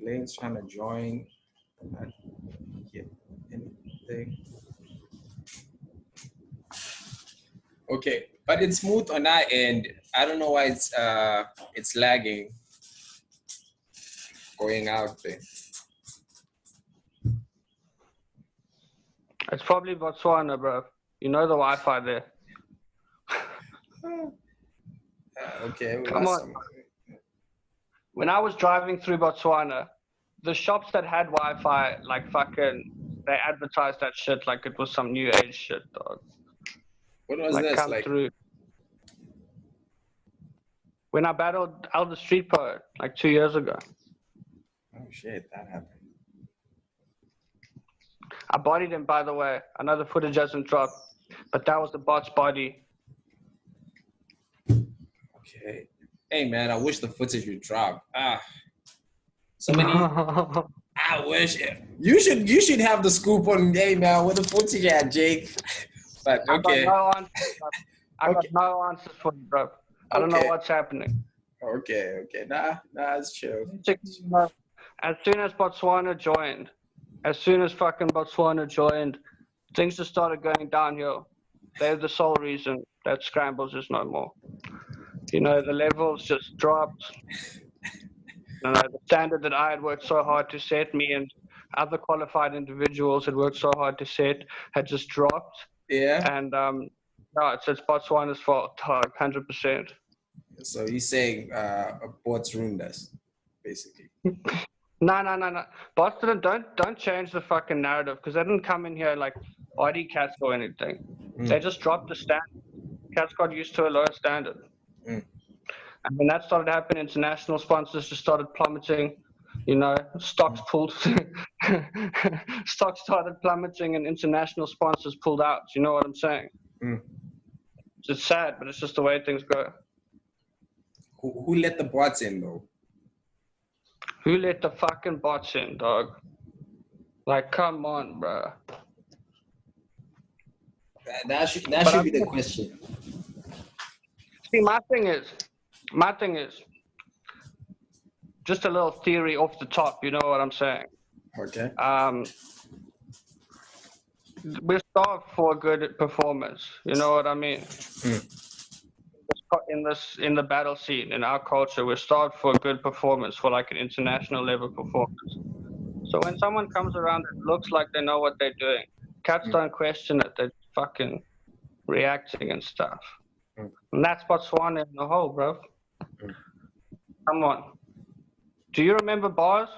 Blain's trying to join. Not get anything. Okay, but it's smooth on our end. I don't know why it's lagging. Going out there. It's probably Botswana, bro. You know the Wi-Fi there. Okay, we Come on. When I was driving through Botswana, the shops that had Wi-Fi, like fucking, they advertised that shit like it was some new age shit, dog. What was Like this? come Like through. When I battled Elder Street Poet like 2 years ago, oh shit, that happened. I bodied him, by the way. I know the footage hasn't dropped, but that was the bot's body. Okay. Hey man, I wish the footage would drop. So many. I wish you should have the scoop on. Hey man, what the footage at, Jake? But okay. I got no answers for you, bro. I don't know what's happening. Okay. Nah, it's chill. As soon as Botswana joined, things just started going downhill. They're the sole reason that Scrambles is no more. You know, the levels just dropped. You know, the standard that I had worked so hard to set, me and other qualified individuals had worked so hard to set, had just dropped. Yeah. And no, it's Botswana's fault, 100%. So you're saying bots ruined us, basically. No. Boston, don't change the fucking narrative, because they didn't come in here like body cats or anything. They just dropped the standard. Cats got used to a lower standard. And when that started happening, international sponsors just started plummeting. You know, stocks started plummeting, and international sponsors pulled out. You know what I'm saying? It's sad, but it's just the way things go. Who let the bots in, though? Who let the fucking bots in, dog? Like, come on, bro. That should be the question. See, my thing is, just a little theory off the top. You know what I'm saying? Okay. We're starved for a good performance. You know what I mean? In the battle scene, in our culture, we're starved for a good performance, for like an international level performance. So when someone comes around and looks like they know what they're doing, cats don't question it. They're fucking reacting and stuff. And that's Botswana in the hole, bro. Come on. Do you remember bars?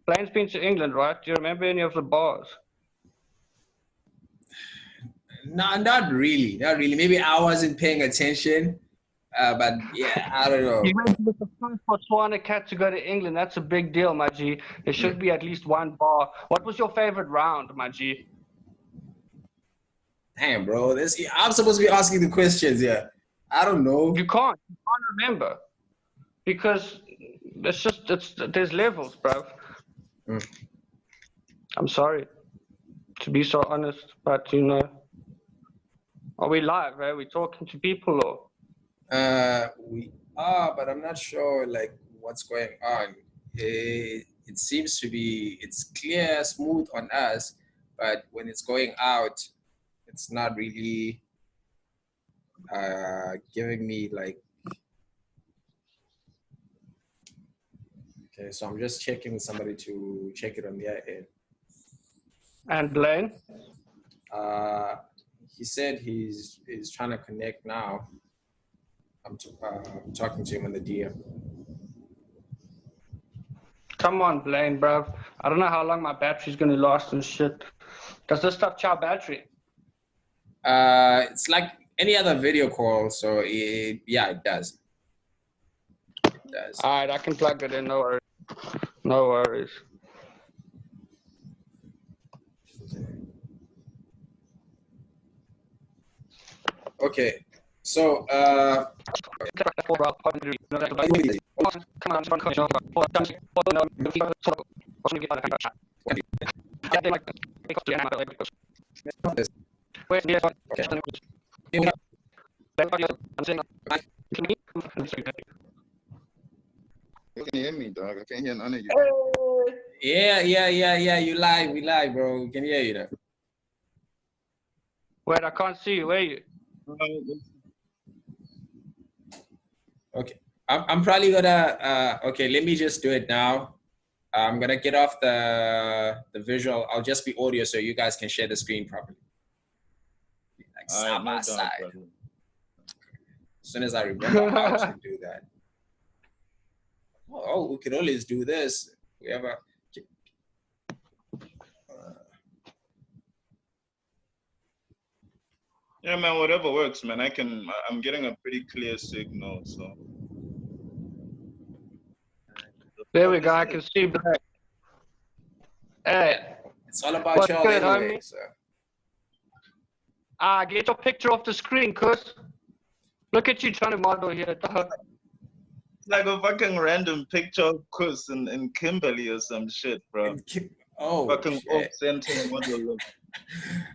Blain's been to England, right? Do you remember any of the bars? No, not really. Maybe I wasn't paying attention. But yeah, I don't know. You went to the first Botswana cat to go to England. That's a big deal, my G. There should be at least one bar. What was your favorite round, my G? Damn, bro. I'm supposed to be asking the questions, yeah. I don't know. You can't remember. Because there's levels, bro. I'm sorry to be so honest, but you know, are we live, right? Are we talking to people or? We are, but I'm not sure like what's going on. It seems to be, it's clear, smooth on us, but when it's going out, it's not really giving me like. Okay, so I'm just checking with somebody to check it on their end. And Blain? He said he's trying to connect now. I'm talking to him in the DM. Come on, Blain, bro. I don't know how long my battery's gonna last and shit. Does this stuff chow battery? It's like any other video call, so it does. It does. All right, I can plug it in. No worries. No worries. Okay, so You can hear me, dog. I can't hear none of you. Yeah. You live. We live, bro. We can hear you now. Wait, I can't see you. Where are you? Okay. I'm probably gonna. Okay, let me just do it now. I'm gonna get off the visual. I'll just be audio so you guys can share the screen properly. Like side by side. As soon as I remember how to do that. Oh, we could always do this. We have a. Yeah, man, whatever works, man. I'm getting a pretty clear signal, so. There we go. I can see Blain. Hey. It's all about y'all anyway. So. Get your picture off the screen, cuz. Look at you trying to model here. It's like a fucking random picture of Kus in Kimberly or some shit, bro. Oh, fucking shit. off-center model.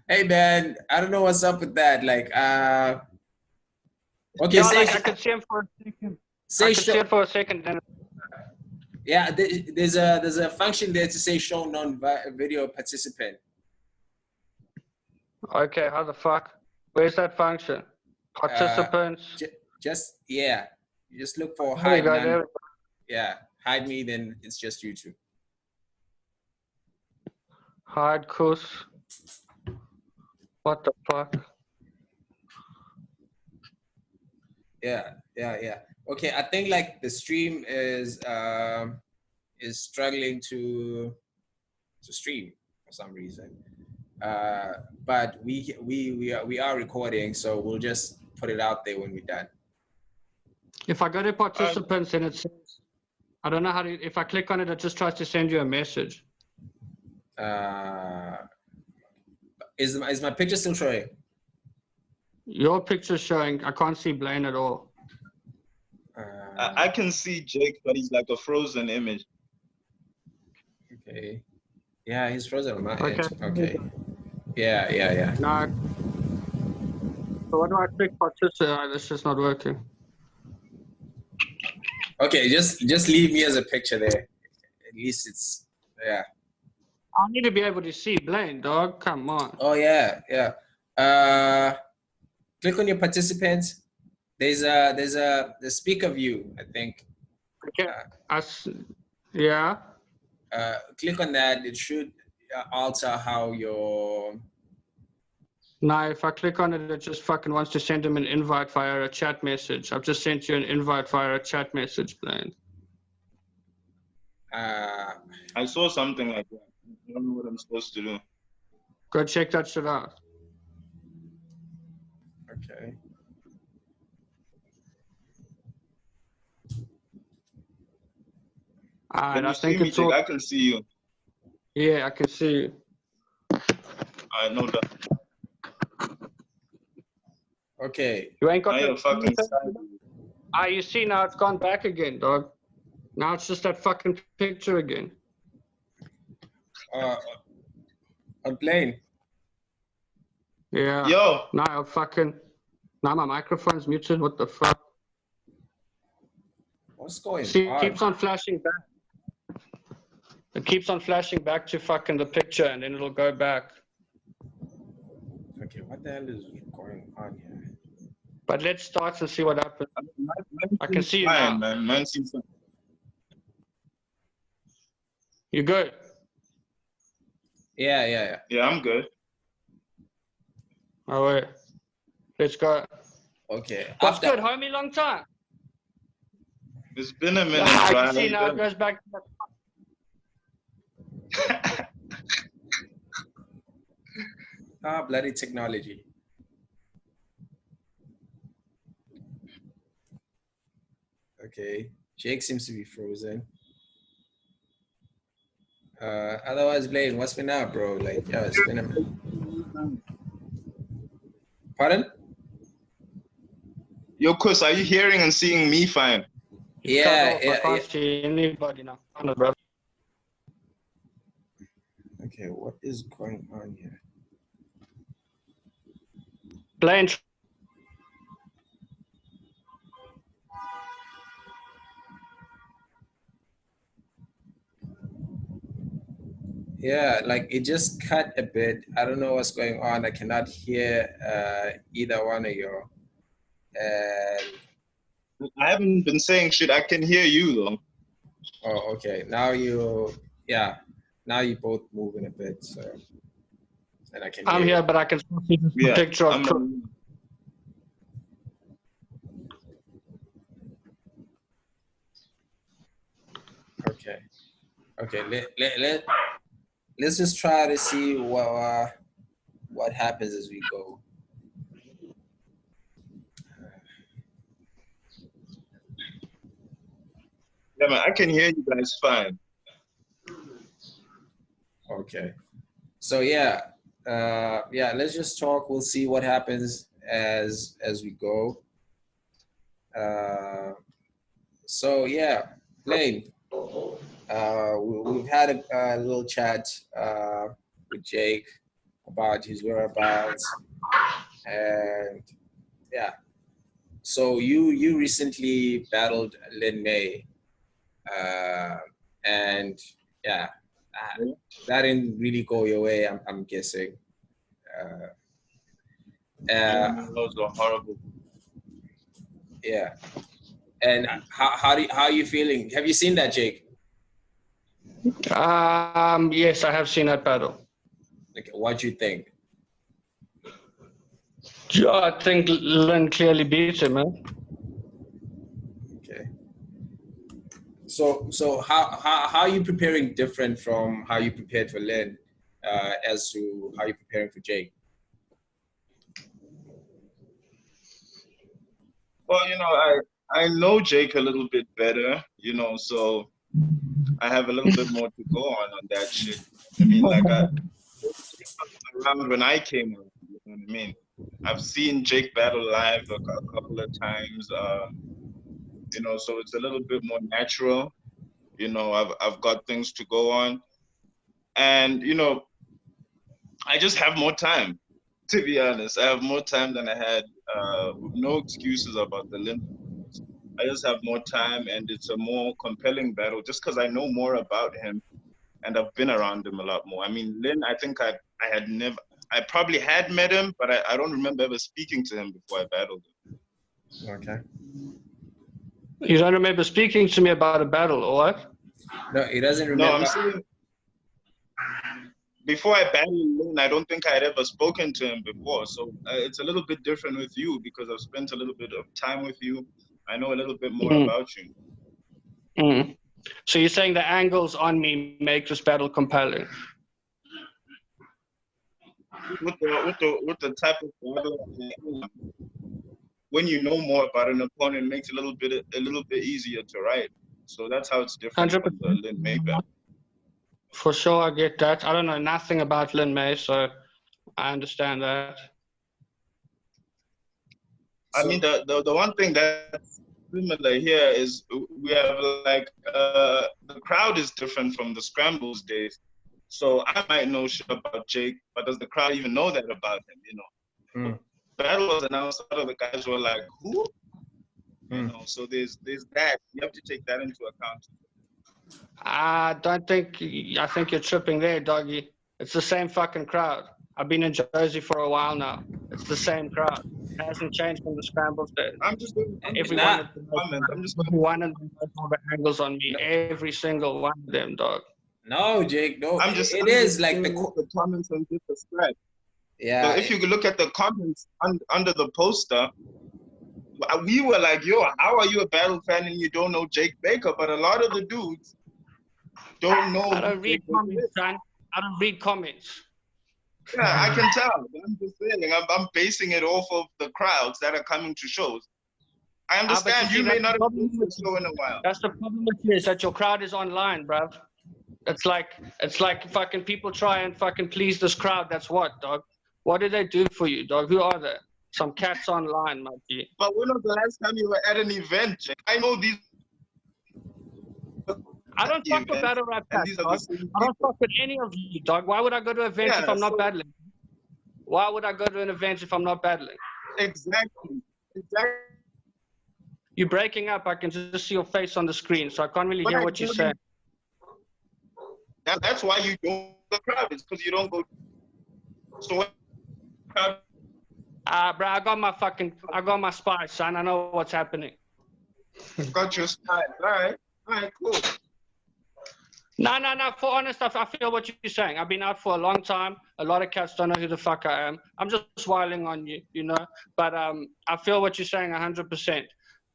Hey, man, I don't know what's up with that. Like, okay, yeah, like I could see him for a second. I could see it for a second. Then. Yeah, there's a function there to say show non-video participant. Okay, how the fuck? Where's that function? Participants. Just yeah, you just look for hide none. Yeah, hide me, then it's just YouTube. Hide Kus. What the fuck? Yeah. Okay, I think like the stream is struggling to stream for some reason. But we are recording, so we'll just put it out there when we're done. If I go to participants and it says, I don't know how to, if I click on it, it just tries to send you a message. Is my picture still showing? Your picture's showing. I can't see Blain at all. I can see Jake, but he's like a frozen image. Okay. Yeah, he's frozen on my edge. Okay. Yeah. No. So what do I click participant? This is not working. Okay, just leave me as a picture there. At least it's I need to be able to see Blain, dog. Come on. Oh yeah. Click on your participants. There's the speaker view, I think. Okay. Yeah. Click on that. It should alter how your. Now, if I click on it, it just fucking wants to send him an invite via a chat message. I've just sent you an invite via a chat message, Blain. I saw something like that. I don't know what I'm supposed to do. Go check that shit out. Okay. Can you see me, Jake? I can see you. Yeah, I can see you. I know that. Okay. You ain't got the fucking you see now it's gone back again, dog. Now it's just that fucking picture again. On Blain. Yeah. Yo. Now my microphone's muted. What the fuck? What's going on? It keeps on flashing back. It keeps on flashing back to fucking the picture, and then it'll go back. Okay, what the hell is going on here? But let's start and see what happens. I can see you now. Man. Mine seems fine. You good? Yeah. Yeah, I'm good. All right. Let's go. Okay. What's good, homie? Long time. It's been a minute. I can see now it goes back to bloody technology. Okay. Jake seems to be frozen. Otherwise, Blain, what's been up, bro? Like, yeah, it's been a minute. Pardon? Yo, Kus, are you hearing and seeing me fine? Yeah. I can't see anybody now. Okay, what is going on here? Blain. Yeah, like it just cut a bit. I don't know what's going on. I cannot hear either one of you. And I haven't been saying shit. I can hear you though. oh, okay. Now you both moving a bit, so and I can I'm hear here, you. but I can still see the Yeah, picture of Crook. Okay. Okay. Let's just try to see what happens as we go. Yeah, man, I can hear you guys fine. Okay. So let's just talk. We'll see what happens as we go. So yeah, Blain, we've had a little chat with Jake about his whereabouts, and yeah. So you recently battled Lin May, and yeah, that didn't really go your way. I'm guessing. Man, those were horrible. Yeah. And how are you feeling? Have you seen that, Jake? Yes, I have seen that battle. Like, what do you think? Yeah, I think Lin clearly beats him, man. Okay. So how are you preparing different from how you prepared for Lin, as to how you're preparing for Jake? Well, I know Jake a little bit better, so I have a little bit more to go on that shit. I mean, like Jake was around when I came out, you know what I mean? I've seen Jake battle live a couple of times, so it's a little bit more natural. I've got things to go on, and I just have more time. To be honest, I have more time than I had. No excuses about the Lin. I just have more time, and it's a more compelling battle just because I know more about him and I've been around him a lot more. I mean, Lin, I think I probably had met him, but I don't remember ever speaking to him before I battled him. Okay. You don't remember speaking to me about a battle, or what? No, he doesn't remember. No, I'm saying before I battled Lin, I don't think I had ever spoken to him before. So it's a little bit different with you because I've spent a little bit of time with you. I know a little bit more about you. So you're saying the angles on me make this battle compelling? With the type of battle, when you know more about an opponent, it makes it a little bit easier to write. So that's how it's different 100%. from the Lin May battle. For sure, I get that. I don't know nothing about Lin May, so I understand that. I mean, the one thing that's similar here is we have like the crowd is different from the scrambles days. So I might know shit about Jake, but does the crowd even know that about him? Battle was announced, a lot of the guys were like, "Who?" So there's that. You have to take that into account. I think you're tripping there, doggy. It's the same fucking crowd. I've been in Jersey for a while now. It's the same crowd. It hasn't changed from the scrambles days. Everyone of them knows all the angles on me. Every single one of them, dog. No, Jake, no. It is like the comments on this thread. Yeah. So if you look at the comments under the poster, we were like, "Yo, how are you a battle fan and you don't know Jake Baker?" But a lot of the dudes don't know. I don't read comments, son. I don't read comments. Yeah, I can tell. I'm just saying, I'm basing it off of the crowds that are coming to shows. I understand you may not have been to a show in a while. That's the problem with you, is that your crowd is online, bruv. It's like fucking people try and fucking please this crowd. That's what, dog. What do they do for you, dog? Who are they? Some cats online, my G. But when was the last time you were at an event, Jake? I know these. I don't fuck with battle rap cats, dog. I don't fuck with any of you, dog. Why would I go to events if I'm not battling? Why would I go to an event if I'm not battling? Exactly. You're breaking up. I can just see your face on the screen, so I can't really hear what you're saying. That's why you don't go to the crowd. It's because you don't go. So what crowd? Bro, I got my spice, son. I know what's happening. Got your style. All right, cool. No. For honest, I feel what you're saying. I've been out for a long time. A lot of cats don't know who the fuck I am. I'm just wiling on you, you know. But I feel what you're saying 100%.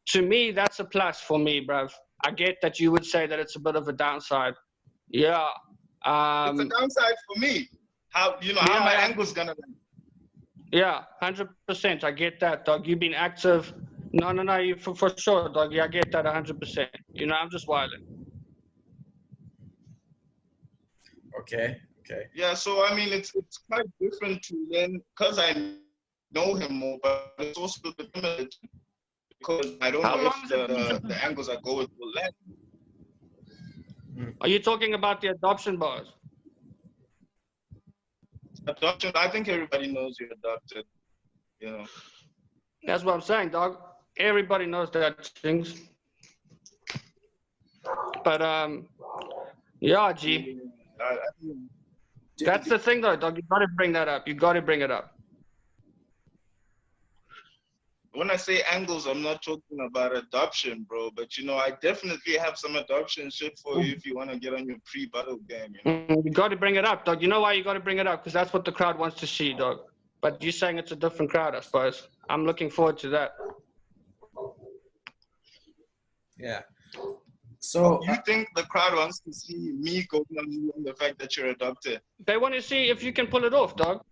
To me, that's a plus for me, bruv. I get that you would say that it's a bit of a downside. Yeah. It's a downside for me. How how my angle's gonna be. Yeah, 100%. I get that, dog. You've been active. No, you for sure, dog. Yeah, I get that 100%. You know, I'm just wilding. Okay. Yeah, so I mean, it's quite different to then because I know him more, but it's also limited because I don't know if the angles I go with will land. Are you talking about the adoption bars? Adoption, I think everybody knows you're adopted, you know. That's what I'm saying, dog. Everybody knows that things. But yeah, G. That's the thing, though, dog. You got to bring that up. You got to bring it up. When I say angles, I'm not talking about adoption, bro. But you know, I definitely have some adoption shit for you if you want to get on your pre-battle game. You know? You got to bring it up, dog. You know why you got to bring it up? Because that's what the crowd wants to see, dog. But you're saying it's a different crowd, I suppose. I'm looking forward to that. Yeah. So you think the crowd wants to see me going on you on the fact that you're adopted? They want to see if you can pull it off, dog.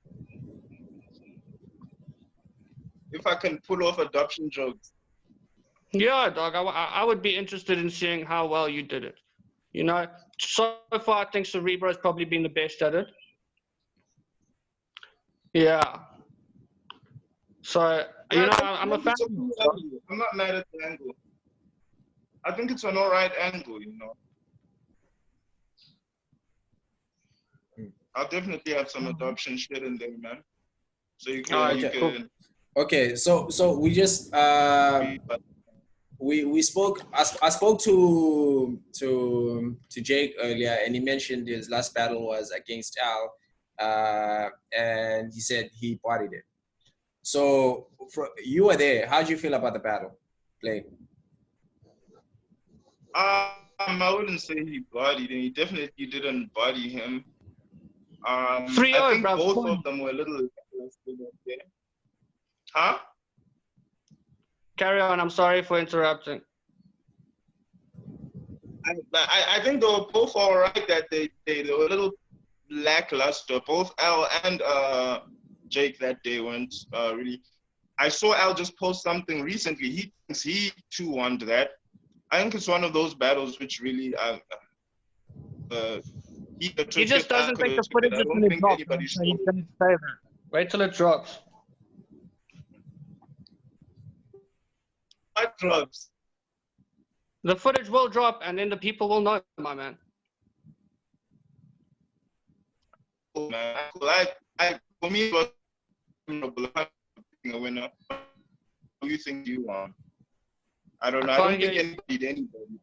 If I can pull off adoption jokes. Yeah, dog. I would be interested in seeing how well you did it. You know, so far I think Cerebro's probably been the best at it. Yeah. So, you know, I'm a fan. I'm not mad at the angle. I think it's an all right angle, you know. I'll definitely have some adoption shit in there, man. So you can, cool. Okay, so we just we spoke. I spoke to Jake earlier, and he mentioned his last battle was against Al, and he said he bodied it. So you were there. How did you feel about the battle, Blain? I wouldn't say he bodied him. He definitely didn't body him. 3-0, I think bro. both of them were a little. Huh? Carry on. I'm sorry for interrupting. I think they were both all right. That they were a little lackluster. Both Al and Jake that day weren't really. I saw Al just post something recently. He thinks he too won that. I think it's one of those battles which really he just doesn't think the footage is going to drop. So he's going to say that. Wait till it drops. What drops? The footage will drop, and then the people will know, my man. Oh, man. For me, it was a winner. Who do you think you won? I don't know. I don't think anybody did anybody.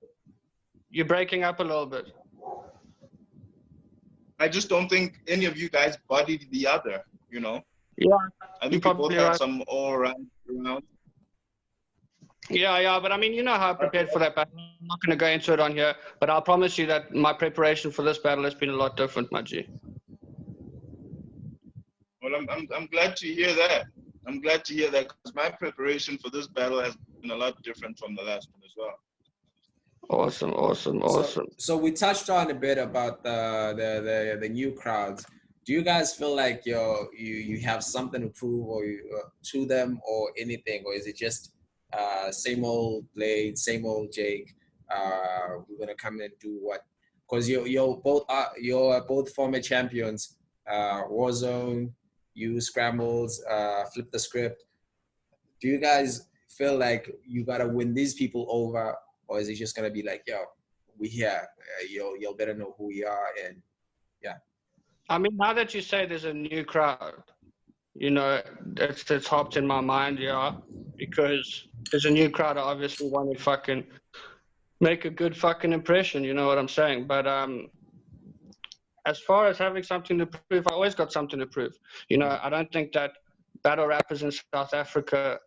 You're breaking up a little bit. I just don't think any of you guys bodied the other, you know? Yeah. I think you both had some all-around rounds. Yeah, but I mean, you know how I prepared for that battle. I'm not going to go into it on here, but I'll promise you that my preparation for this battle has been a lot different, my G. Well, I'm glad to hear that. I'm glad to hear that because my preparation for this battle has been a lot different from the last one as well. Awesome. So we touched on a bit about the new crowds. Do you guys feel like you have something to prove or to them or anything, or is it just same old Blain, same old Jake? We're gonna come and do what? Because you're both former champions. Warzone, you Scrambles, Flip the Script. Do you guys feel like you gotta win these people over, or is it just gonna be like, yo, we here, you'll better know who we are, and yeah. I mean, now that you say there's a new crowd, you know, it's hopped in my mind, yeah, because there's a new crowd. I obviously want to fucking make a good fucking impression, you know what I'm saying? But as far as having something to prove, I always got something to prove. You know, I don't think that battle rappers in South Africa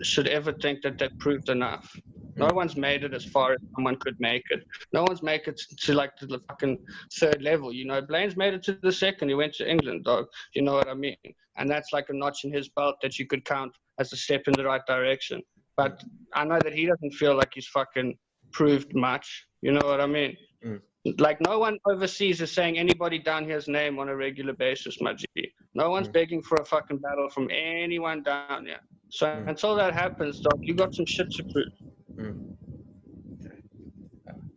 should ever think that they've proved enough. No one's made it as far as someone could make it. No one's made it to like to the fucking third level. You know, Blain's made it to the second. He went to England, dog. You know what I mean? And that's like a notch in his belt that you could count as a step in the right direction. But I know that he doesn't feel like he's fucking proved much. You know what I mean? Like, no one overseas is saying anybody down here's name on a regular basis, my G. No one's begging for a fucking battle from anyone down here. So until that happens, dog, you got some shit to prove.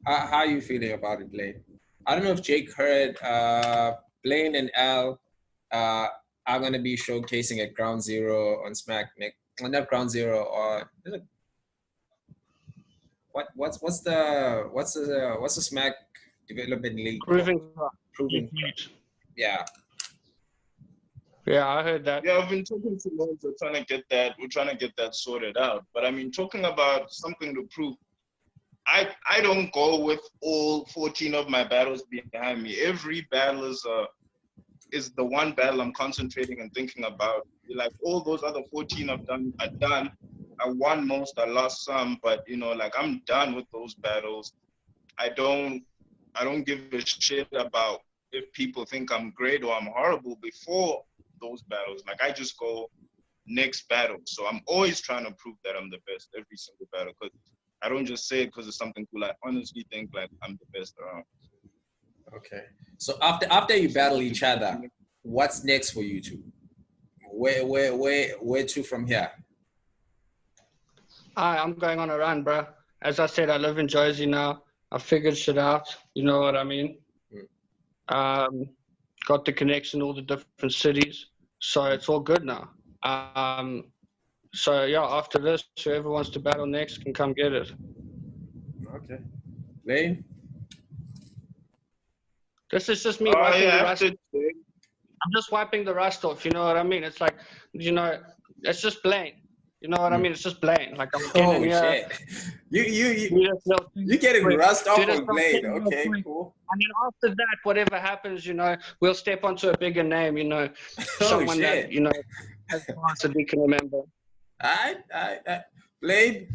How are you feeling about it, Blain? I don't know if Jake heard, Blain and Al are going to be showcasing at Ground Zero on Smack next. Not Ground Zero, or what's the Smack Development League? Proving. Yeah. Yeah, I heard that. Yeah, I've been talking to Lawrence. We're trying to get that sorted out. But I mean, talking about something to prove, I don't go with all 14 of my battles behind me. Every battle is the one battle I'm concentrating and thinking about. Like, all those other 14 I've done. I won most, I lost some, but you know, like, I'm done with those battles. I don't give a shit about if people think I'm great or I'm horrible before those battles. Like, I just go next battle. So I'm always trying to prove that I'm the best every single battle, because I don't just say it because it's something cool. I honestly think like I'm the best around. Okay. So after you battle each other, what's next for you two? Where to from here? I'm going on a run, bro. As I said, I live in Jersey now. I figured shit out. You know what I mean? Got the connection to all the different cities. So it's all good now. So yeah, after this, whoever wants to battle next can come get it. Okay. Blain? This is just me wiping the rust. I'm just wiping the rust off, you know what I mean? It's like, you know, it's just Blain. You know what I mean? It's just Blain. Like, I'm getting here. Shit. You're getting rust off of Blain. Okay, cool. And then after that, whatever happens, you know, we'll step onto a bigger name, you know, someone that, you know, has parts that we can remember. All right. Blain?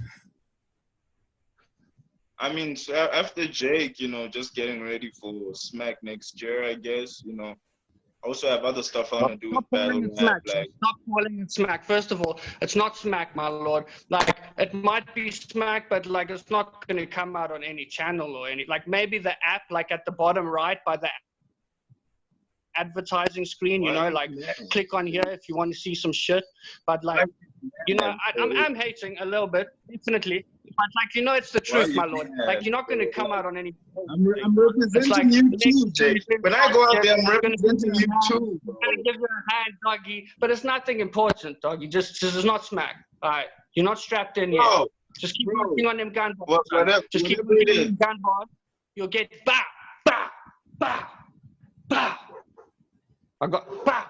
I mean, so after Jake, you know, just getting ready for Smack next year, I guess, you know. I also have other stuff I want to do with battle rap. Like, stop calling it Smack. First of all, it's not Smack, my lord. Like, it might be Smack, but like, it's not going to come out on any channel or any. Like, maybe the app, like at the bottom right by the advertising screen, you know, like click on here if you want to see some shit. But like, you know, I'm hating a little bit, definitely. But like, you know, it's the truth, my lord. Like, you're not going to come out on any. I'm representing like, you too, Jake. When I go out there, I'm representing you too. I'm going to give you a hand, doggy. But it's nothing important, doggy. Just it's not Smack. All right, you're not strapped in yet. Just keep working on them gun bars. Just keep working on them gun bars. You'll get bow, bow, bow, bow. I got bow.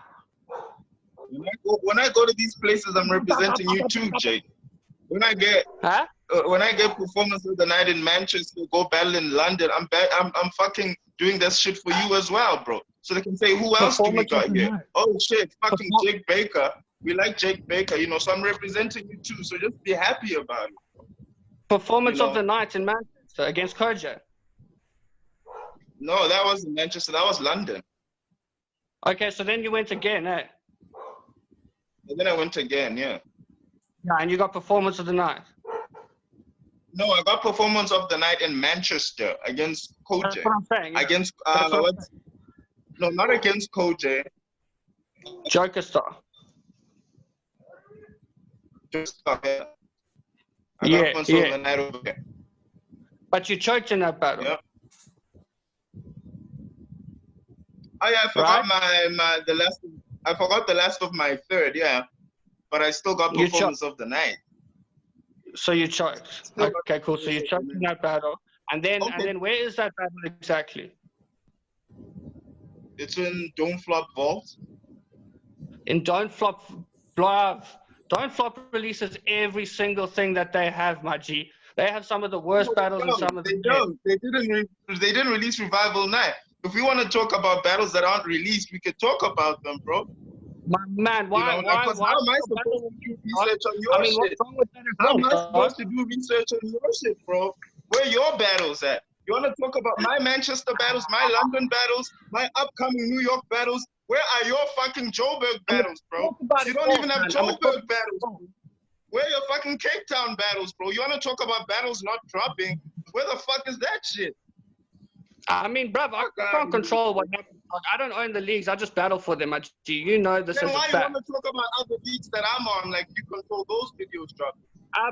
When I go to these places, I'm representing you too, Jake. When I get performance of the night in Manchester, go battle in London, I'm fucking doing that shit for you as well, bro. So they can say, who else do we got here? Oh shit, fucking Jake Baker. We like Jake Baker, you know. So I'm representing you too. So just be happy about it. Performance of the night in Manchester against Koja. No, that wasn't Manchester. That was London. Okay, so then you went again, eh? And then I went again, yeah. Yeah, and you got performance of the night. No, I got performance of the night in Manchester against Koje. That's what I'm saying. Against no, not against Koje. Joker Star. Just I got performance of the night over there. But you choked in that battle. Yeah. Oh yeah, I forgot I forgot the last of my third, yeah. But I still got performance of the night. So you choked. Okay, cool. So you choked in that battle. And then where is that battle exactly? It's in Don't Flop Vault. In Don't Flop Don't Flop releases every single thing that they have, my G. They have some of the worst battles and some of the They didn't release Revival Night. If we want to talk about battles that aren't released, we could talk about them, bro. My man, why? How am I supposed to do research on your what's shit? wrong with that? How am I supposed to do research on your shit, bro? Where your battles at? You want to talk about my Manchester battles, my London battles, my upcoming New York battles? Where are your fucking Joburg battles, bro? You don't even have Joburg battles. Where are your fucking Cape Town battles, bro? You want to talk about battles not dropping? Where the fuck is that shit? I mean, bruv, I can't control what happens. I don't own the leagues. I just battle for them. You know this Then is why a you fact. want to talk about other leagues that I'm on, like you control those videos dropping?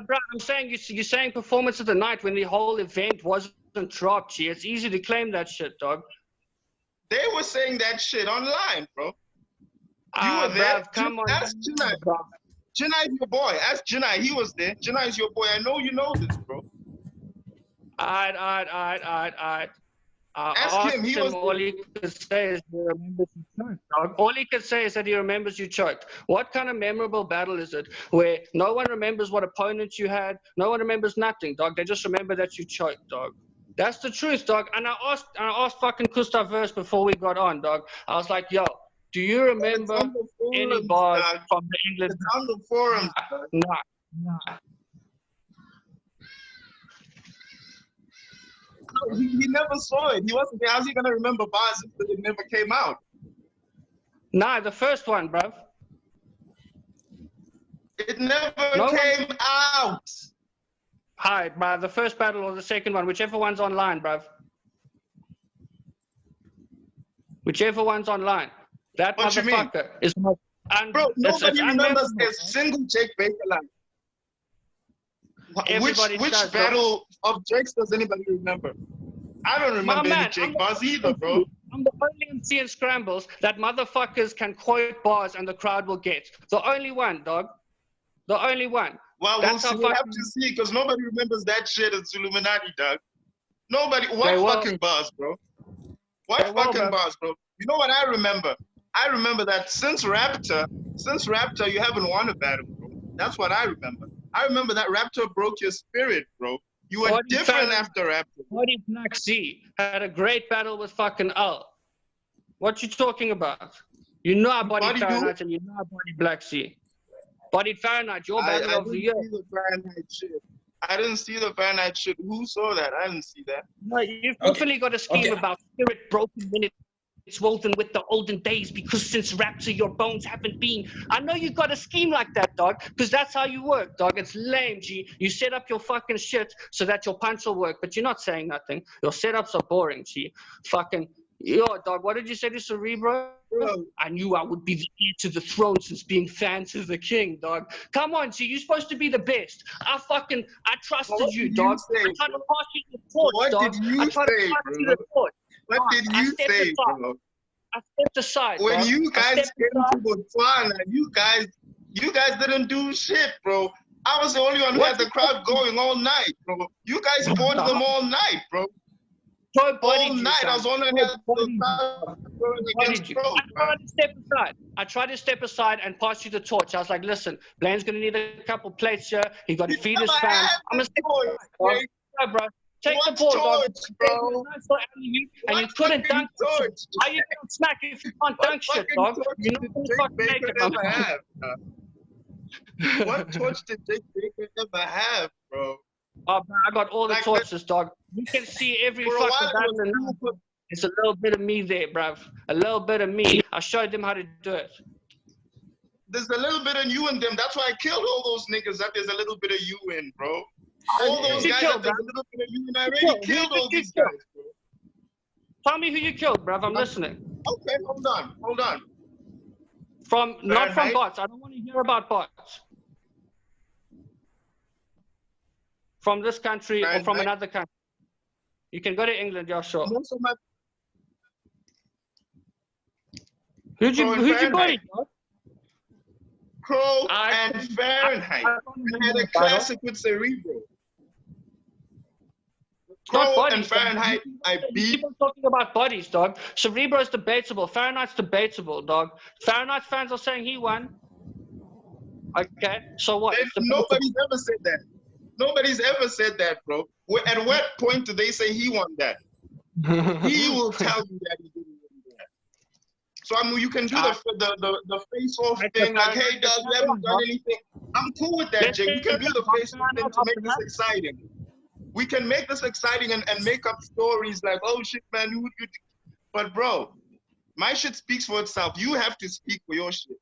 Bruv, I'm saying you're saying performance of the night when the whole event wasn't dropped. G. It's easy to claim that shit, dog. They were saying that shit online, bro. You were there. Bruv, come on. Ask Jinai. Jinai is your boy. Ask Jinai. He was there. Jinai is your boy. I know you know this, bro. Alright. Ask him. He was all he could say is he remembers you choked, dog. All he could say is that he remembers you choked. What kind of memorable battle is it where no one remembers what opponents you had? No one remembers nothing, dog. They just remember that you choked, dog. That's the truth, dog. And I asked fucking Gustav Verse before we got on, dog. I was like, yo, do you remember any bars from the England? It's on the forums. Nah. No, he never saw it. He wasn't there. How's he gonna remember bars if it never came out? Nah, the first one, bruv. It never came out. Hi, bruv. The first battle or the second one, whichever one's online, bruv. Whichever one's online. That What you motherfucker is not. Bro, nobody remembers a single Jake Baker line. Which battle of Jake's does anybody remember? I don't remember any Jake bars either, bro. I'm the only MC in scrambles that motherfuckers can quote bars and the crowd will get. The only one, dog. The only one. Well, we'll have to see, because nobody remembers that shit as Illuminati, dog. Nobody. What fucking bars, bro? What fucking bars, bro? You know what I remember? I remember that since Raptor, you haven't won a battle, bro. That's what I remember. I remember that Raptor broke your spirit, bro. You were different after Raptor. Body Black C had a great battle with fucking Al. What you talking about? You know I bodied Fahrenheit and you know I bodied Black C. Bodied Fahrenheit, your battle of the year. I didn't see the Fahrenheit shit. Who saw that? I didn't see that. No, you've definitely got a scheme about spirit broken minutes. It's woven with the olden days because since Raptor your bones haven't been. I know you got a scheme like that, dog, because that's how you work, dog. It's lame, G. You set up your fucking shit so that your punch will work, but you're not saying nothing. Your setups are boring, G. Fucking, yo, dog, what did you say to Cerebro? Bro. I knew I would be the heir to the throne since being fans of the king, dog. Come on, G, you're supposed to be the best. I trusted you, dog. I tried to pass you the torch, dog. What did you say, bro? What did you say, bro? I stepped aside. When dog. you guys came to Botswana, you guys didn't do shit, bro. I was the only one who had the crowd going all night, bro. You guys fought them all night, bro. All night. I was only had the crowd going against bro. I tried to step aside and pass you the torch. I was like, listen, Blain's gonna need a couple plates here. He got to feed his fam. I'm gonna step aside, bro. Take the ball, dog. Bro. And you couldn't dunk it. How you gonna smack if you can't dunk shit, dog? You're not gonna fucking make it, What torch did Jake Baker ever have, bro? Oh, man, I got all the torches, dog. You can see every fucking battle. It's a little bit of me there, bruv. A little bit of me. I showed them how to do it. There's a little bit of you in them. That's why I killed all those niggas that there's a little bit of you in, bro. All those guys that there's a little bit of you in. I already killed all these guys, bro. Tell me who you killed, bruv. I'm listening. Okay, hold on. Not from bots. I don't want to hear about bots. From this country or from another country. You can go to England, yeah, sure. Who'd you body, dog? Crow and Fahrenheit. I had a classic with Cerebro. Crow and Fahrenheit, I beat. People talking about bodies, dog. Cerebro's debatable. Fahrenheit's debatable, dog. Fahrenheit fans are saying he won. Okay, so what? Nobody's ever said that. Nobody's ever said that, bro. At what point do they say he won that? He will tell you that he didn't win that. So I mean, you can do the face-off thing, like, hey, Doug, you haven't done anything. I'm cool with that, Jake. We can do the face-off thing to make this exciting. We can make this exciting and make up stories like, oh shit, man, you. But bro, my shit speaks for itself. You have to speak for your shit.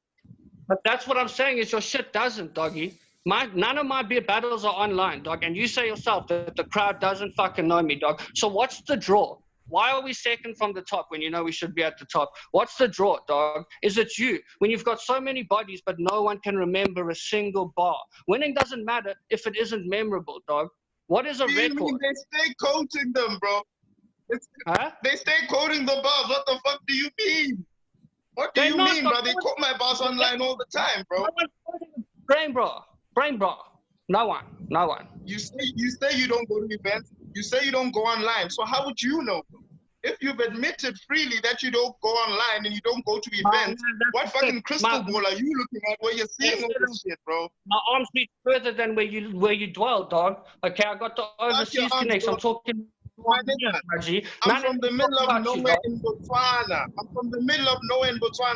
But that's what I'm saying is your shit doesn't, doggy. None of my beer battles are online, dog. And you say yourself that the crowd doesn't fucking know me, dog. So what's the draw? Why are we second from the top when you know we should be at the top? What's the draw, dog? Is it you? When you've got so many bodies, but no one can remember a single bar. Winning doesn't matter if it isn't memorable, dog. What is a record? They stay quoting them, bro. They stay quoting the bars. What the fuck do you mean? What do you mean, bro? They quote my bars online all the time, bro. Brain bro. No one. You say you don't go to events. You say you don't go online. So how would you know? If you've admitted freely that you don't go online and you don't go to events, what fucking crystal ball are you looking at where you're seeing all this shit, bro? My arms reach further than where you dwell, dog. Okay, I got the overseas connection. I'm talking. I'm from the middle of nowhere in Botswana.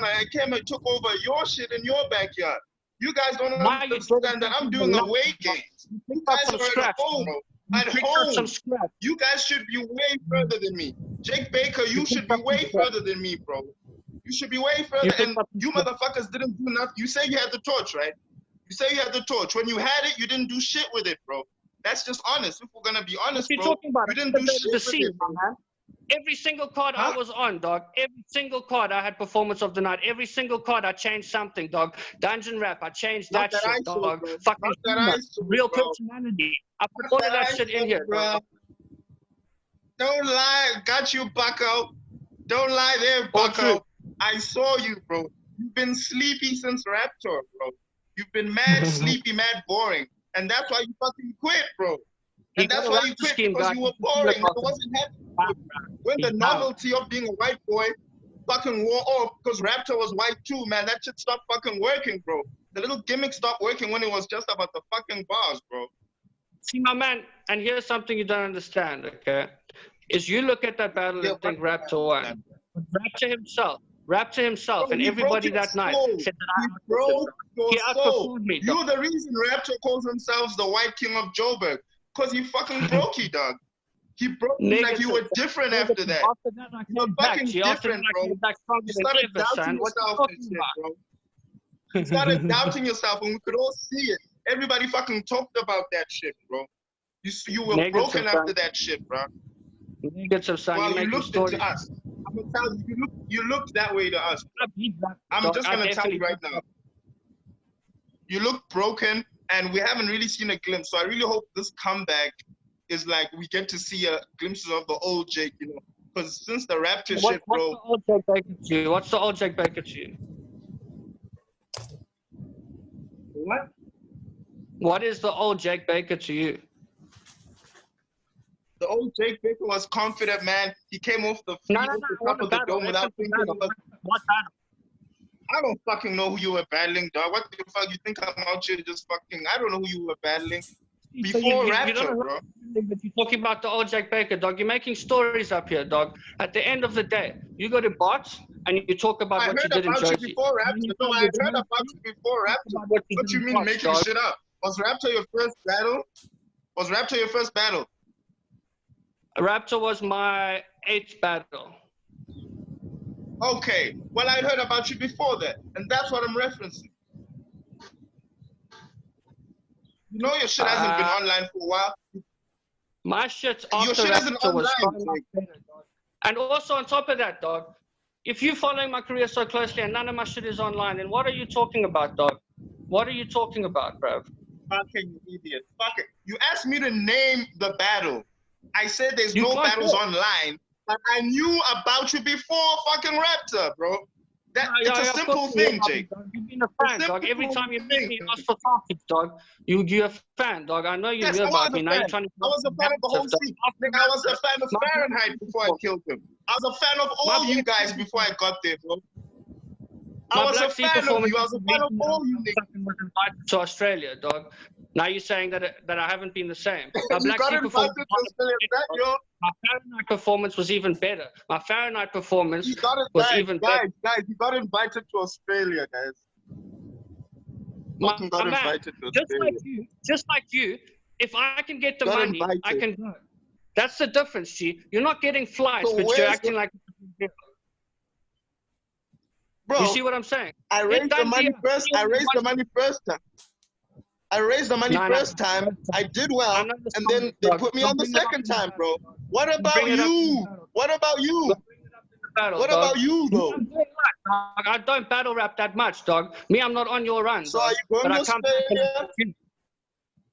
I came and took over your shit in your backyard. You guys don't understand that I'm doing away games. You guys are at home, bro. At home, you guys should be way further than me. Jake Baker, you should be way further than me, bro. You should be way further, and you motherfuckers didn't do nothing. You say you had the torch, right? You say you had the torch. When you had it, you didn't do shit with it, bro. That's just honest. If we're gonna be honest, bro, you didn't do shit with it, man. Every single card I was on, dog. Every single card I had performance of the night. Every single card I changed something, dog. Dungeon rap, I changed that shit, dog. Fucking real personality. I put all of that shit in here, bro. Don't lie. Got you, bucko. Don't lie there, bucko. I saw you, bro. You've been sleepy since Raptor, bro. You've been mad sleepy, mad boring. And that's why you fucking quit, bro. And that's why you quit, because you were boring. It wasn't happening. When the novelty of being a white boy fucking wore off, because Raptor was white too, man, that shit stopped fucking working, bro. The little gimmick stopped working when it was just about the fucking bars, bro. See, my man, and here's something you don't understand, okay? Is you look at that battle and think Raptor won. Raptor himself, and everybody that night said that he outperformed me. You're the reason Raptor calls himself the White King of Joburg, because he fucking broke you, dog. He broke you like you were different after that. After that, I came back. Fucking different, bro. You started doubting yourself and shit, bro. You started doubting yourself, and we could all see it. Everybody fucking talked about that shit, bro. You were broken after that shit, bro. Negative, son. Well, you looked into us. I'm gonna tell you, you looked that way to us. I'm just gonna tell you right now. You look broken, and we haven't really seen a glimpse. So I really hope this comeback is like we get to see glimpses of the old Jake, you know. Because since the Raptor shit, bro. What's the old Jake Baker to you? What? What is the old Jake Baker to you? The old Jake Baker was confident, man. He came off the field off the top of the dome without thinking. What battle? I don't fucking know who you were battling, dog. What the fuck? You think I'm out here just fucking... I don't know who you were battling. Before Raptor, bro. But you're talking about the old Jake Baker, dog. You're making stories up here, dog. At the end of the day, you go to bots and you talk about what you did in Jersey. I heard about you before Raptor. No, I heard about you before Raptor. What you mean making shit up? Was Raptor your first battle? Was Raptor your first battle? Raptor was my 8th battle. Okay, well, I heard about you before that, and that's what I'm referencing. You know your shit hasn't been online for a while. My shit after your shit isn't was online. And also on top of that, dog, if you're following my career so closely and none of my shit is online, then what are you talking about, dog? What are you talking about, bruv? Fucking idiot. Fuck it. You asked me to name the battle. I said there's no battles online, but I knew about you before fucking Raptor, bro. It's a simple thing, Jake. You've been a fan, dog. Every time you meet me, you ask for topics, dog. You're a fan, dog. I know you knew about me. Now you're trying to... I was a fan of the whole scene. I was a fan of Fahrenheit before I killed him. I was a fan of all you guys before I got there, bro. I was a fan of you. I was a fan of all you niggas. To Australia, dog. Now you're saying that I haven't been the same. You got invited to Australia. My Fahrenheit performance was even better. My Fahrenheit performance He got it, was even better. guys, he got invited to Australia, guys. Fucking got Man, invited to just Australia. like you, if I can get the Got money, I invited. can go. That's the difference, G. You're not getting flights, So but you're where's acting like it's a big deal. Bro, You see what I'm saying? I raised the money first. I raised the money first time. I raised the money first time. I did well, and then they put me on the second time, bro. What about you? What about you? What about you, though? I don't battle rap that much, dog. Me, I'm not on your run. So dog. are you going But to Australia?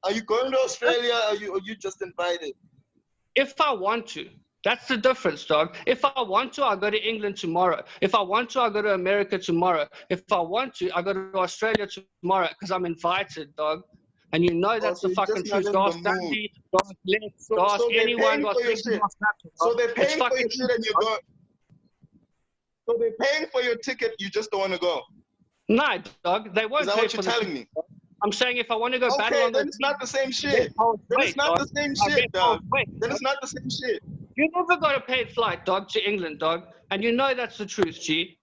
Are you going to Australia? Or are you just invited? If I want to. That's the difference, dog. If I want to, I'll go to England tomorrow. If I want to, I'll go to America tomorrow. If I want to, I'll go to Australia tomorrow because I'm invited, dog. And you know that's so the fucking truth. Go ask Sandy, go ask Lex, go ask anyone, go ask So they're paying for your shit and you go. So they're paying for your ticket, you just don't want to go. No, dog. They won't Is that pay what for you're telling me? I'm saying if I want to go battle Okay, on then it's not the same shit. Then it's not the same shit, dog. Then it's not the same shit. You never got a paid flight, dog, to England, dog. And you know that's the truth, G.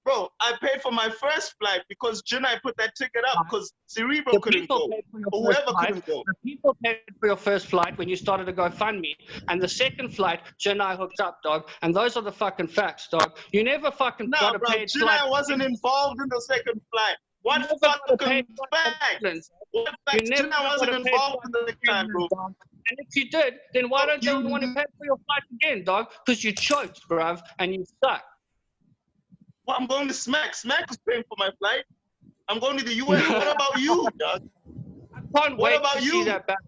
Bro, I paid for my first flight because Jinai put that ticket up because Cerebro couldn't go. Or whoever couldn't go. The people paid for your first flight when you started to GoFundMe. And the second flight, Jinai hooked up, dog. And those are the fucking facts, dog. You never fucking got a paid flight. Jinai wasn't involved in the second flight. What fucking fact? What fact? Jinai wasn't involved in the second time, bro. And if you did, then why don't you want to pay for your flight again, dog? Because you choked, bruv, and you suck. Well, I'm going to Smack. Smack is paying for my flight. I'm going to the US. What about you, dog? I can't wait to see that battle.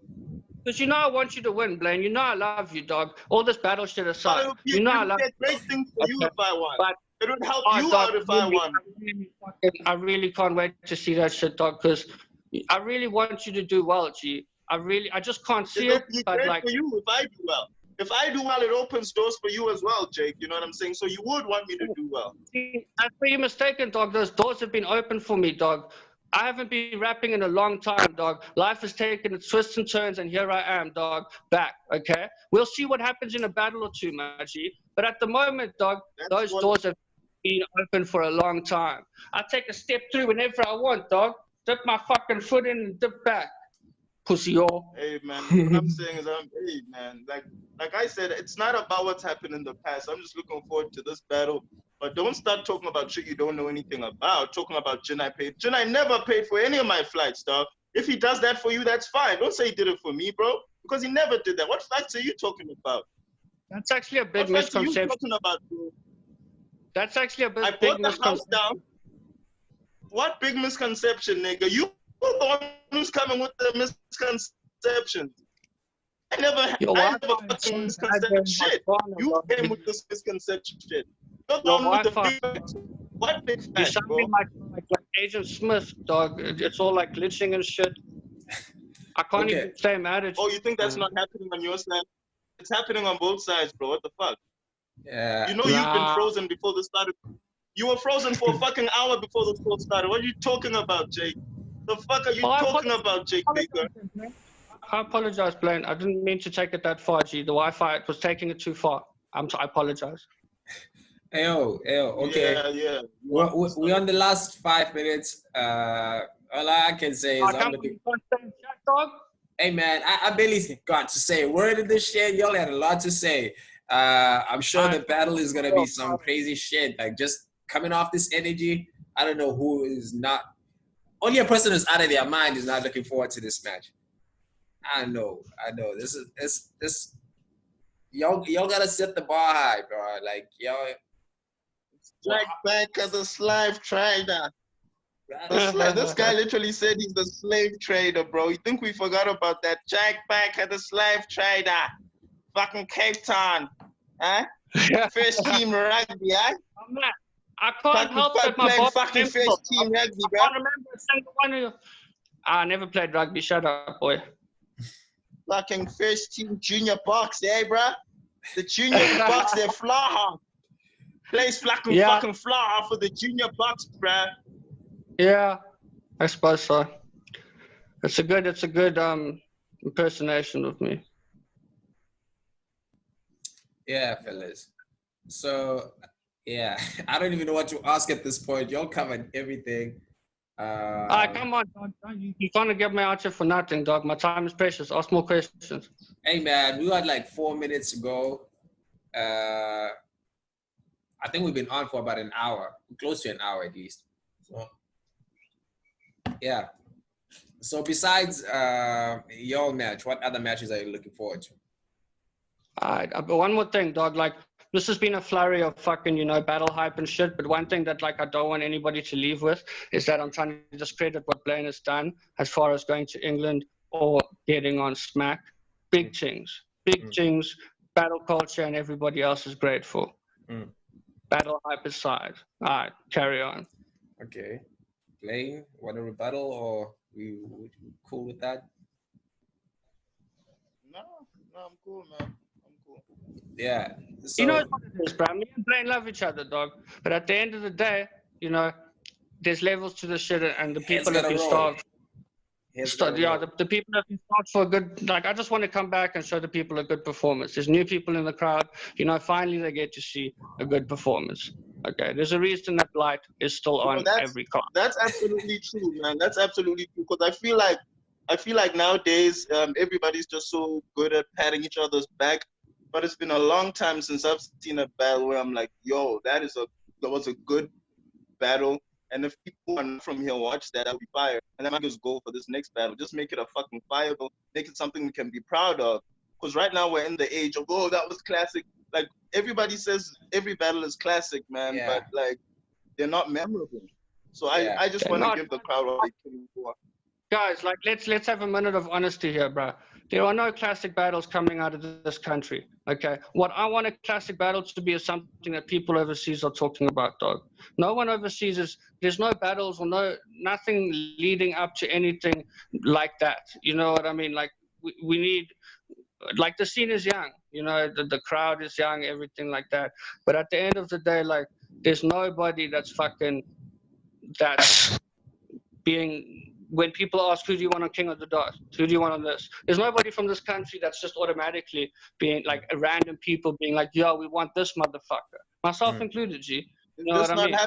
Because you know I want you to win, Blain. You know I love you, dog. All this battle shit aside. You know I love you. Great things for you if I won. But it would help you out if I won. I really can't wait to see that shit, dog, because I really want you to do well, G. I just can't see it. But like, for you if I do well. If I do well, it opens doors for you as well, Jake. You know what I'm saying? So you would want me to do well. See, that's where you're mistaken, dog. Those doors have been open for me, dog. I haven't been rapping in a long time, dog. Life has taken its twists and turns, and here I am, dog, back, okay? We'll see what happens in a battle or two, my G. But at the moment, dog, those doors have been open for a long time. I take a step through whenever I want, dog. Dip my fucking foot in and dip back. Pussy, yo. Hey, man, what I'm saying is, hey, man, like I said, it's not about what's happened in the past. I'm just looking forward to this battle. But don't start talking about shit you don't know anything about. Talking about Jinai paid. Jinai never paid for any of my flights, dog. If he does that for you, that's fine. Don't say he did it for me, bro, because he never did that. What flights are you talking about? That's actually a big misconception. What talking about, bro? That's actually a big misconception. Down. What big misconception, nigga? You the one who's coming with the misconceptions. I never fucking misconception shit. You came with this misconception shit. You're the one with the big, what big fact, you sound bro? like Agent Smith, dog. It's all like glitching and shit. I can't even stay mad at you. Oh, you think that's not happening on your side? It's happening on both sides, bro. What the fuck? Yeah. You know you've been frozen before this started. You were frozen for a fucking hour before the show started. What are you talking about, Jake? The fuck are you talking about, Jake Baker? I apologize, Blain. I didn't mean to take it that far, G. The Wi-Fi, it was taking it too far. I apologize. Ayo, okay. Yeah. We're on the last 5 minutes. All I can say is hey, man, I barely got to say a word of this shit. Y'all had a lot to say. I'm sure the battle is going to be some crazy shit. Like, just coming off this energy, I don't know who is not. Only a person who's out of their mind is not looking forward to this match. I know. This. Y'all gotta set the bar high, bro. Like, y'all. Strike back as a slave trader. This guy literally said he's the slave trader, bro. You think we forgot about that? Jack back as a slave trader. Fucking Cape Town. Huh? First team rugby, huh? I can't help it, my boss. Fucking first team rugby, bro. I can't remember a single one of you. I never played rugby. Shut up, boy. Fucking first team junior box, eh, bro? The junior box, they're flaw. Plays fucking flaw for the junior box, bro. Yeah, I suppose so. It's a good impersonation of me. Yeah, fellas. So, yeah, I don't even know what to ask at this point. Y'all covered everything. Come on, dog. You're trying to get me out here for nothing, dog. My time is precious. Ask more questions. Hey, man, we got like 4 minutes to go. I think we've been on for about an hour, close to an hour at least. So, yeah. So besides your match, what other matches are you looking forward to? All right, but one more thing, dog. Like, this has been a flurry of fucking, battle hype and shit. But one thing that, like, I don't want anybody to leave with is that I'm trying to discredit what Blain has done as far as going to England or getting on Smack. Big things, battle culture, and everybody else is grateful. Battle hype aside. All right, carry on. Okay. Blain, want to rebuttal or we cool with that? No, I'm cool, man. I'm cool. Yeah. So, You know what it is, bro. Me and Blain love each other, dog. But at the end of the day, there's levels to the shit, and the people have been starved. The people have been starved for a good. Like, I just want to come back and show the people a good performance. There's new people in the crowd. Finally they get to see a good performance. Okay, there's a reason that Light is still on every card. That's absolutely true, man. That's absolutely true. Because I feel like nowadays everybody's just so good at patting each other's back. But it's been a long time since I've seen a battle where I'm like, yo, that was a good battle. And if people are not from here watch that, that'll be fire. And then I just go for this next battle. Just make it a fucking fire battle. Make it something we can be proud of. Because right now we're in the age of, oh, that was classic. Like, everybody says every battle is classic, man. But, like, they're not memorable. So I just want to give the crowd what they came for. Guys, like, let's have a minute of honesty here, bro. There are no classic battles coming out of this country, okay? What I want a classic battle to be is something that people overseas are talking about, dog. No one overseas there's no battles or nothing leading up to anything like that. You know what I mean? Like, we need, like, the scene is young, the crowd is young, everything like that. But at the end of the day, like, there's nobody that's being, when people ask, who do you want on King of the Dot? Who do you want on this? There's nobody from this country that's just automatically being like a random people being like, yo, we want this motherfucker. Myself included, G. You know what I mean?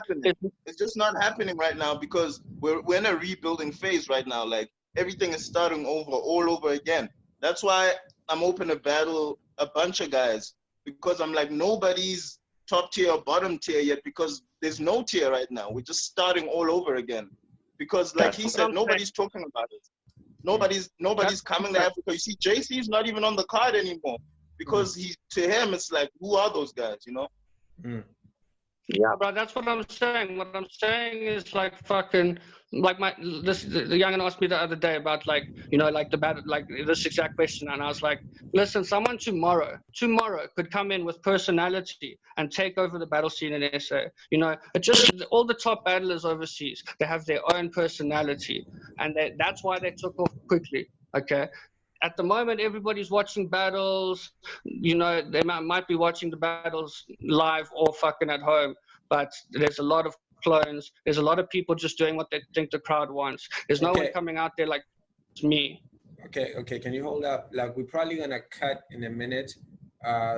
It's just not happening right now because we're in a rebuilding phase right now. Like, everything is starting all over again. That's why I'm open to battle a bunch of guys, because I'm like, nobody's top tier or bottom tier yet, because there's no tier right now. We're just starting all over again. Because, like he said, nobody's talking about it. Nobody's coming to Africa. You see, JC's not even on the card anymore, because to him it's like, who are those guys? Yeah, bro, that's what I'm saying. What I'm saying is, like, fucking, like, the youngin asked me the other day about, like, like the battle, like this exact question, and I was like, listen, someone tomorrow could come in with personality and take over the battle scene in SA. It just, all the top battlers overseas, they have their own personality, and that's why they took off quickly. Okay. At the moment, everybody's watching battles. They might be watching the battles live or fucking at home, but there's a lot of clones. There's a lot of people just doing what they think the crowd wants. There's no one coming out there like me. Okay. Can you hold up? Like, we're probably gonna cut in a minute.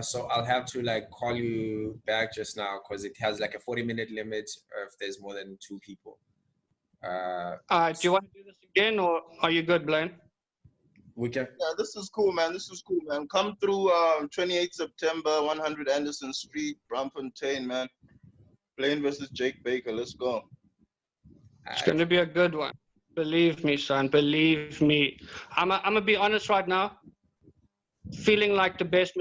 So I'll have to, like, call you back just now, because it has like a 40-minute limit if there's more than 2 people. Do you want to do this again, or are you good, Blain? We can. Yeah, this is cool, man. Come through 28 September, 100 Anderson Street, Braamfontein, man. Blain versus Jake Baker. Let's go. It's going to be a good one. Believe me, son. Believe me. I'm going to be honest right now. Feeling like the best